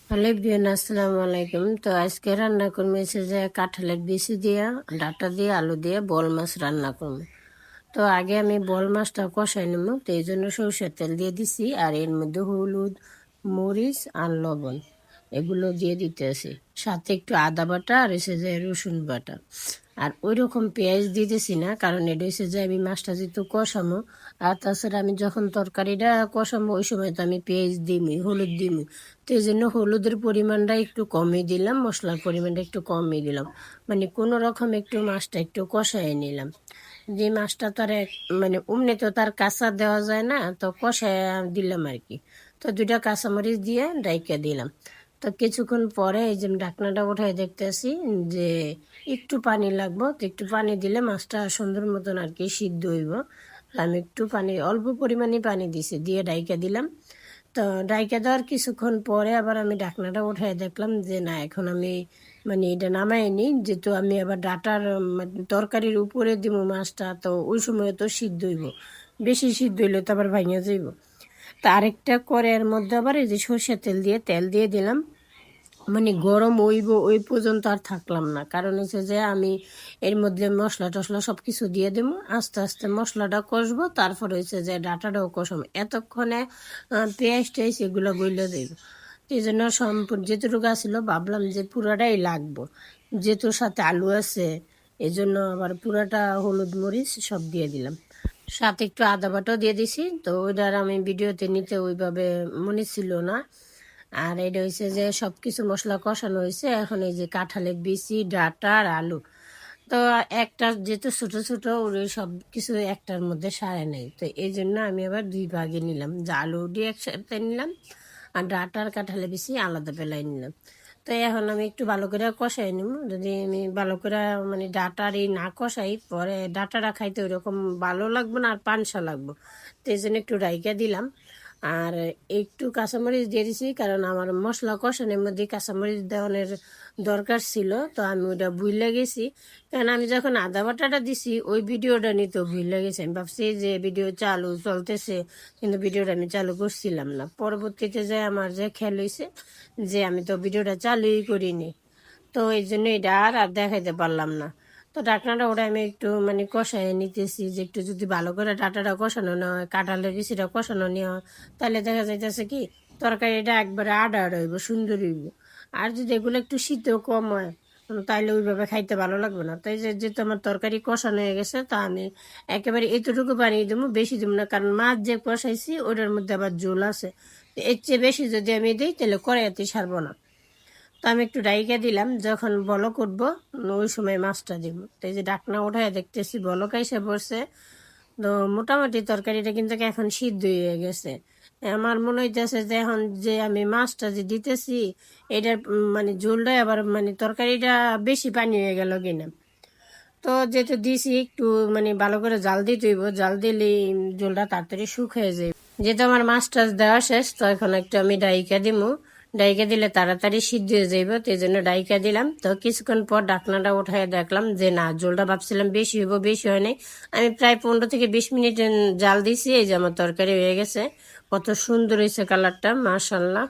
Hello বিয়ান, আসসালামু আলাইকুম। তো আজকে রান্না করবো হচ্ছে যে কাঁঠালের বিচি দিয়া, ডাটা দিয়ে, আলু দিয়ে বল মাছ রান্না করবো। তো আগে আমি বল মাছটা কষাই নেবো, তো এই জন্য সরষের তেল দিয়ে দিছি, আর এর মধ্যে হলুদ, মরিচ আর লবণ এগুলো দিয়ে দিতে আছে, সাথে একটু আদা বাটা আর এসে যায় রসুন বাটা। আর ওই রকম পেঁয়াজ দিতেছি না, কারণ এটা হচ্ছে যে আমি মাছটা যেহেতু কষামো, আর তাছাড়া আমি যখন তরকারিটা কষামো ওই সময় তো আমি পেঁয়াজ দিমই, হলুদ দিমই। তো এই জন্য হলুদের পরিমাণটা একটু কমই দিলাম, মশলার পরিমাণটা একটু কমই দিলাম, মানে কোনো রকম একটু মাছটা একটু কষাই নিলাম। যে মাছটা তো আর মানে অমনি তো তার কাঁচা দেওয়া যায় না, তো কষায় দিলাম আর কি। তো দুইটা কাঁচামরিচ দিয়ে ডাইকা দিলাম। তো কিছুক্ষণ পরে এই যে ঢাকনাটা উঠাই দেখতেছি যে একটু পানি লাগবো, তো একটু পানি দিলে মাছটা সুন্দর মতন আর কি সিদ্ধ হইব। আমি একটু পানি, অল্প পরিমাণে পানি দিছি, দিয়ে ডাইকা দিলাম। তো ডাইকা দেওয়ার কিছুক্ষণ পরে আবার আমি ঢাকনাটা উঠাই দেখলাম যে না, এখন আমি মানে এটা নামাইনি, যেহেতু আমি আবার ডাটার তরকারির উপরে দিব মাছটা, তো ওই সময় তো সিদ্ধ হইব, বেশি সিদ্ধ হইলে তো আবার ভাঙিয়া যাইব। তা আরেকটা করে এর মধ্যে আবার এই যে সর্ষের তেল দিয়ে দিলাম, মানে গরম ওই পর্যন্ত আর থাকলাম না, কারণ হচ্ছে যে আমি এর মধ্যে মশলা টশলা সব কিছু দিয়ে দেবো, আস্তে আস্তে মশলাটা কষবো, তারপর হচ্ছে যে ডাটাটাও কষাবো, এতক্ষণে পেঁয়াজ টেয়াজ এগুলো গইলে দেবো। এই জন্য সম্পূর্ণ যেটুকু আসছিল ভাবলাম যে পুরাটাই লাগবো, যেহেতু সাথে আলু আছে, এই জন্য আবার পুরাটা হলুদ মরিচ সব দিয়ে দিলাম, সাথে একটু আদা বাটাও দিয়ে দিছি। তো ওইটার আমি ভিডিওতে নিতে ওইভাবে মনে ছিল না। আর এটা হয়েছে যে সব কিছু মশলা কষানো হয়েছে, এখন এই যে কাঁঠালের বিচি, ডাটা আর আলু, তো একটা যেহেতু ছোট ছোট ওই সব কিছু একটার মধ্যে সারে নেই, তো এই জন্য আমি আবার দুই ভাগে নিলাম, যে আলু দিয়ে একসাথে নিলাম আর ডাটা আর কাঁঠালের বিচি আলাদা পেলাই নিলাম। তো এখন আমি একটু ভালো করে কষাই নিব, যদি আমি ভালো করে মানে ডাটার এই না কষাই পরে ডাটাটা খাইতে ওইরকম ভালো লাগবে না, আর পানসা লাগবে। তো এই জন্য একটু রাইকা দিলাম, আর একটু কাঁচামরিচ দিয়ে দিছি, কারণ আমার মশলা কষানোর মধ্যে কাঁচামরিচ দেওয়ানোর দরকার ছিল, তো আমি ওইটা ভুলে গেছি। কারণ আমি যখন আদা বাটাটা দিছি ওই ভিডিওটা নিতে ভুলে গেছি, আমি ভাবছি যে ভিডিও চালু চলতেছে, কিন্তু ভিডিওটা আমি চালু করছিলাম না। পরবর্তীতে যে আমার যে খেয়াল হয়েছে যে আমি তো ভিডিওটা চালুই করিনি, তো এই জন্য এটা আর দেখাইতে পারলাম না। তো ঢাকনাটা ওটা আমি একটু মানে কষায় নিতেছি, যে একটু যদি ভালো করে ডাটাটা কষানো না হয়, কাঁঠালের বিচিটা কষানো নেওয়া হয়, তাহলে দেখা যাইতেছে কি তরকারিটা একবারে আডা আডা হইব, সুন্দর হইব। আর যদি এগুলো একটু শীতও কম হয়, তাইলে ওইভাবে খাইতে ভালো লাগবে না। তাই যে যেহেতু আমার তরকারি কষানো হয়ে গেছে, তা আমি একেবারে এতটুকু পানি দেবো, বেশি দেবো না, কারণ মাছ যে কষাইছি ওটার মধ্যে আবার ঝোল আছে। তো এর চেয়ে বেশি যদি আমি দিই তাহলে কড়াইতে সারবো না। তো আমি একটু ডাইকা দিলাম, যখন বলক উঠবো ওই সময় মাছটা দিব। তো এই যে ডাকনা উঠায় দেখতেছি বলক এসে পড়ছে। তো মোটামুটি তরকারিটা কিন্তু এখন সিদ্ধ হয়ে গেছে। আমার মনে হইতেছে যে এখন যে আমি মাছটা যে দিতেছি এটার মানে ঝোলটা আবার মানে তরকারিটা বেশি পানি হয়ে গেল কিনা। তো যেহেতু দিছি একটু মানে ভালো করে জাল দিতে হইব, জাল দিলে ঝোলটা তাড়াতাড়ি শুকিয়ে যায়। যেহেতু আমার মাছ টাছ দেওয়া শেষ, তো এখন একটু আমি ডাইকা দিমু, ডাইকা দিলে তাড়াতাড়ি সিদ্ধ হয়ে যাইব, তো এই জন্য ডাইকা দিলাম। তো কিছুক্ষণ পর ঢাকনাটা উঠাই দেখলাম যে না, ঝোলটা ভাবছিলাম বেশি হইব, বেশি হয় নাই। আমি প্রায় 15 থেকে 20 মিনিট জাল দিছি, এই যে আমার তরকারি হয়ে গেছে, কত সুন্দর হয়েছে কালারটা, মাশাল্লাহ।